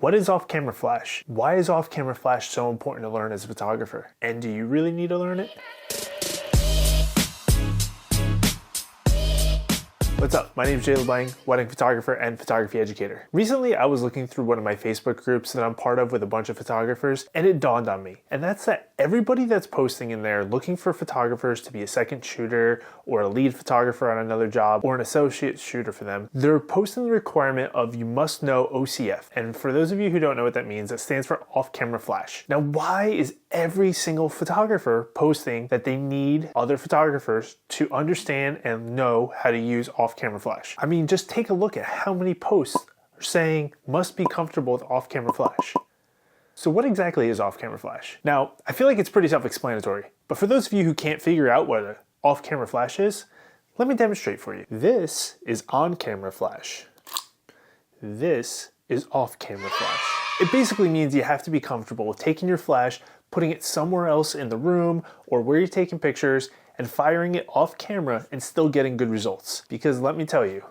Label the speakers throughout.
Speaker 1: What is off-camera flash? Why is off-camera flash so important to learn as a photographer? And do you really need to learn it? What's up? My name is Jay LeBlanc, wedding photographer and photography educator. Recently, I was looking through one of my Facebook groups that I'm part of with a bunch of photographers, and it dawned on me. And that's that everybody that's posting in there looking for photographers to be a second shooter or a lead photographer on another job or an associate shooter for them, they're posting the requirement of you must know OCF. And for those of you who don't know what that means, it stands for off-camera flash. Now, why is every single photographer posting that they need other photographers to understand and know how to use off-camera flash? I mean, just take a look at how many posts are saying must be comfortable with off-camera flash. So what exactly is off-camera flash? Now, I feel like it's pretty self-explanatory, but for those of you who can't figure out what an off-camera flash is, let me demonstrate for you. This is on-camera flash. This is off-camera flash. It basically means you have to be comfortable with taking your flash, putting it somewhere else in the room or where you're taking pictures and firing it off camera and still getting good results. Because let me tell you,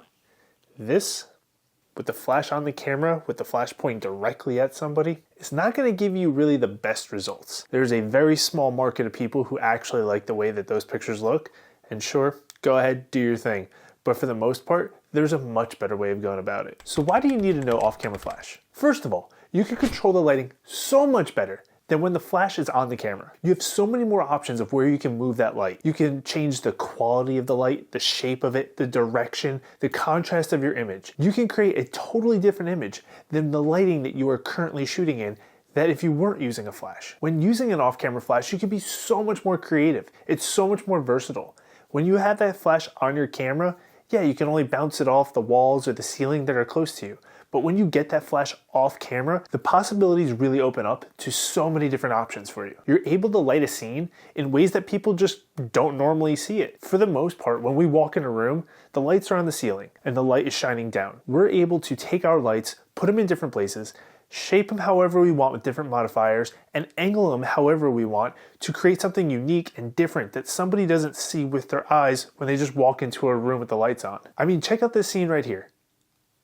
Speaker 1: this, with the flash on the camera, with the flash pointing directly at somebody, it's not gonna give you really the best results. There's a very small market of people who actually like the way that those pictures look, and sure, go ahead, do your thing. But for the most part, there's a much better way of going about it. So why do you need to know off-camera flash? First of all, you can control the lighting so much better than when the flash is on the camera. You have so many more options of where you can move that light. You can change the quality of the light, the shape of it, the direction, the contrast of your image. You can create a totally different image than the lighting that you are currently shooting in that if you weren't using a flash. When using an off-camera flash, you can be so much more creative. It's so much more versatile. When you have that flash on your camera, yeah, you can only bounce it off the walls or the ceiling that are close to you. But when you get that flash off camera, the possibilities really open up to so many different options for you. You're able to light a scene in ways that people just don't normally see it. For the most part, when we walk in a room, the lights are on the ceiling and the light is shining down. We're able to take our lights, put them in different places, shape them however we want with different modifiers, and angle them however we want to create something unique and different that somebody doesn't see with their eyes when they just walk into a room with the lights on. I mean, check out this scene right here.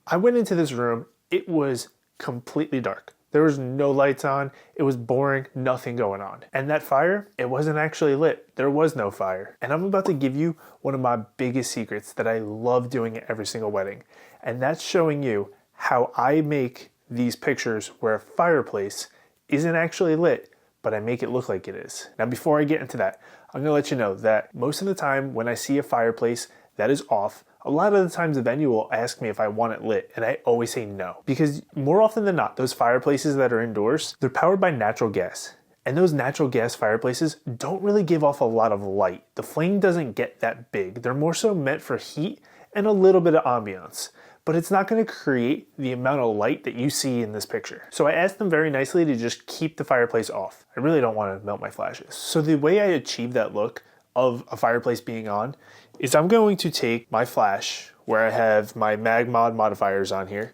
Speaker 1: I went into this room, it was completely dark. There was no lights on, it was boring, nothing going on. And that fire, it wasn't actually lit. There was no fire. And I'm about to give you one of my biggest secrets that I love doing at every single wedding. And that's showing you how I make these pictures where a fireplace isn't actually lit, but I make it look like it is. Now, before I get into that, I'm gonna let you know that most of the time when I see a fireplace that is off, a lot of the times the venue will ask me if I want it lit, and I always say no. Because more often than not, those fireplaces that are indoors, they're powered by natural gas. And those natural gas fireplaces don't really give off a lot of light. The flame doesn't get that big. They're more so meant for heat and a little bit of ambiance. But it's not gonna create the amount of light that you see in this picture. So I asked them very nicely to just keep the fireplace off. I really don't wanna melt my flashes. So the way I achieve that look of a fireplace being on is I'm going to take my flash where I have my mag mod modifiers on here.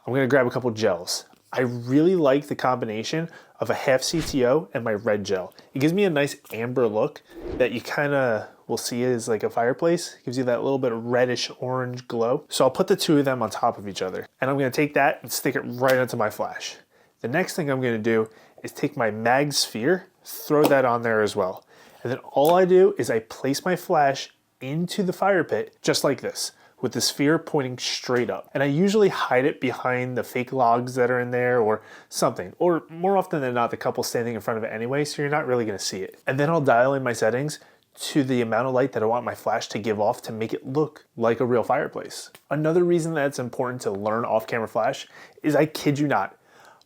Speaker 1: I'm gonna grab a couple gels. I really like the combination of a half CTO and my red gel. It gives me a nice amber look that you kinda will see as like a fireplace. It gives you that little bit of reddish orange glow. So I'll put the two of them on top of each other. And I'm gonna take that and stick it right onto my flash. The next thing I'm gonna do is take my mag sphere, throw that on there as well. And then all I do is I place my flash into the fire pit just like this, with the sphere pointing straight up. And I usually hide it behind the fake logs that are in there or something. Or more often than not, the couple standing in front of it anyway, so you're not really gonna see it. And then I'll dial in my settings to the amount of light that I want my flash to give off to make it look like a real fireplace. Another reason that it's important to learn off-camera flash is, I kid you not,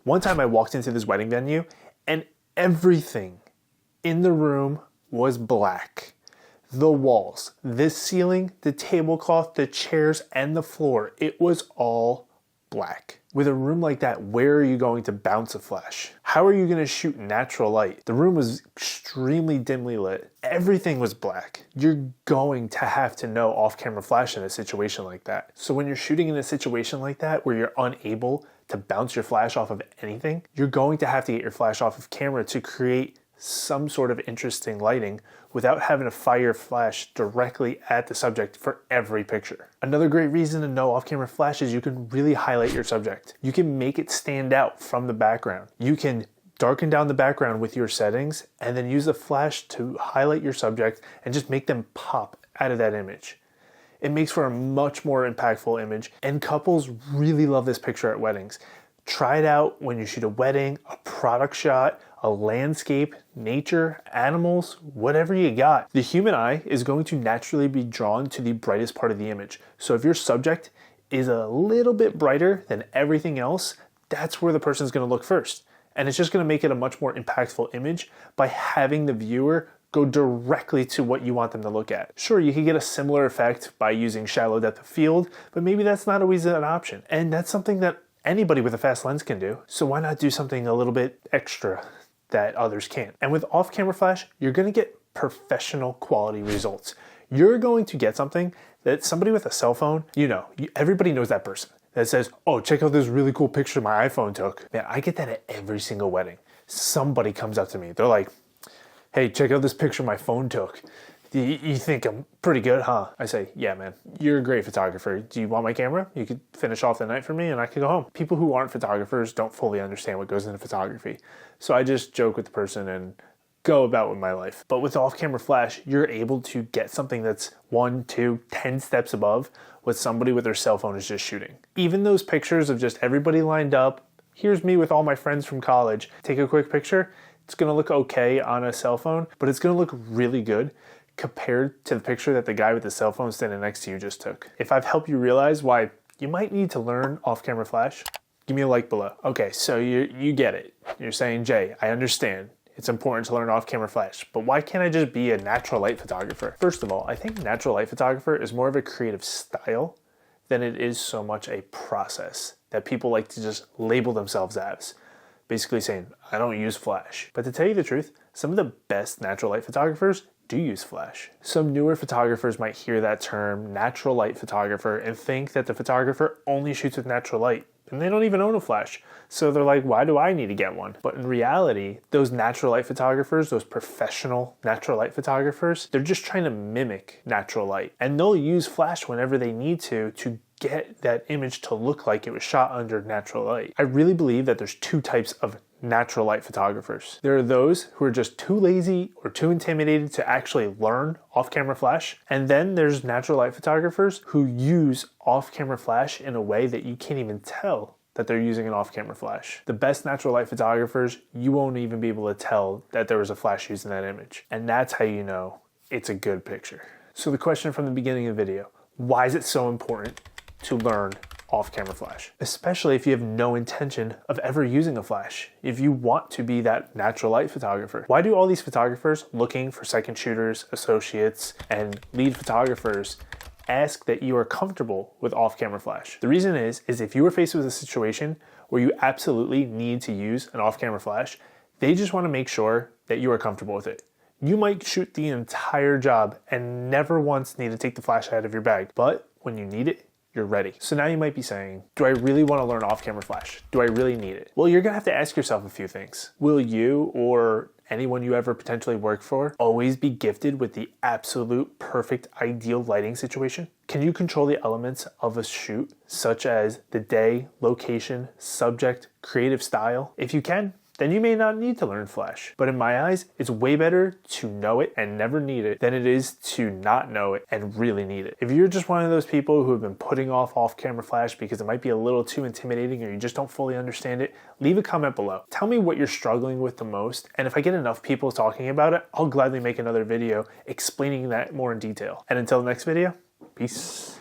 Speaker 1: one time I walked into this wedding venue and everything in the room was black. The walls, this ceiling, the tablecloth, the chairs, and the floor, it was all black. With a room like that, where are you going to bounce a flash? How are you gonna shoot natural light? The room was extremely dimly lit. Everything was black. You're going to have to know off-camera flash in a situation like that. So when you're shooting in a situation like that, where you're unable to bounce your flash off of anything, you're going to have to get your flash off of camera to create some sort of interesting lighting without having to fire flash directly at the subject for every picture. Another great reason to know off-camera flash is you can really highlight your subject. You can make it stand out from the background. You can darken down the background with your settings and then use the flash to highlight your subject and just make them pop out of that image. It makes for a much more impactful image, and couples really love this picture at weddings. Try it out when you shoot a wedding, a product shot, a landscape, nature, animals, whatever you got. The human eye is going to naturally be drawn to the brightest part of the image. So if your subject is a little bit brighter than everything else, that's where the person's going to look first. And it's just going to make it a much more impactful image by having the viewer go directly to what you want them to look at. Sure, you can get a similar effect by using shallow depth of field, but maybe that's not always an option. And that's something that anybody with a fast lens can do. So why not do something a little bit extra that others can't? And with off-camera flash, you're going to get professional quality results. You're going to get something that somebody with a cell phone, everybody knows that person that says, oh, check out this really cool picture my iPhone took. Man, I get that at every single wedding. Somebody comes up to me. They're like, hey, check out this picture my phone took. You think I'm pretty good, huh? I say, yeah, man, you're a great photographer. Do you want my camera? You could finish off the night for me and I could go home. People who aren't photographers don't fully understand what goes into photography. So I just joke with the person and go about with my life. But with off-camera flash, you're able to get something that's 1, 2, 10 steps above what somebody with their cell phone is just shooting. Even those pictures of just everybody lined up, here's me with all my friends from college, take a quick picture, it's gonna look okay on a cell phone, but it's gonna look really good compared to the picture that the guy with the cell phone standing next to you just took. If I've helped you realize why you might need to learn off-camera flash, give me a like below. Okay, so you get it. You're saying, Jay, I understand. It's important to learn off-camera flash, but why can't I just be a natural light photographer? First of all, I think natural light photographer is more of a creative style than it is so much a process that people like to just label themselves as. Basically saying, I don't use flash. But to tell you the truth, some of the best natural light photographers do use flash. Some newer photographers might hear that term, natural light photographer, and think that the photographer only shoots with natural light, and they don't even own a flash. So they're like, why do I need to get one? But in reality, those natural light photographers, those professional natural light photographers, they're just trying to mimic natural light. And they'll use flash whenever they need to get that image to look like it was shot under natural light. I really believe that there's two types of natural light photographers. There are those who are just too lazy or too intimidated to actually learn off-camera flash. And then there's natural light photographers who use off-camera flash in a way that you can't even tell that they're using an off-camera flash. The best natural light photographers, you won't even be able to tell that there was a flash used in that image. And that's how you know it's a good picture. So the question from the beginning of the video, why is it so important to learn off-camera flash? Especially if you have no intention of ever using a flash. If you want to be that natural light photographer. Why do all these photographers looking for second shooters, associates, and lead photographers ask that you are comfortable with off-camera flash? The reason is if you were faced with a situation where you absolutely need to use an off-camera flash, they just want to make sure that you are comfortable with it. You might shoot the entire job and never once need to take the flash out of your bag, but when you need it, you're ready. So now you might be saying, do I really want to learn off-camera flash? Do I really need it? Well, you're gonna have to ask yourself a few things. Will you or anyone you ever potentially work for always be gifted with the absolute perfect ideal lighting situation? Can you control the elements of a shoot, such as the day, location, subject, creative style? If you can, then you may not need to learn flash. But in my eyes, it's way better to know it and never need it than it is to not know it and really need it. If you're just one of those people who have been putting off-camera flash because it might be a little too intimidating or you just don't fully understand it, leave a comment below. Tell me what you're struggling with the most, and if I get enough people talking about it, I'll gladly make another video explaining that more in detail. And until the next video, peace.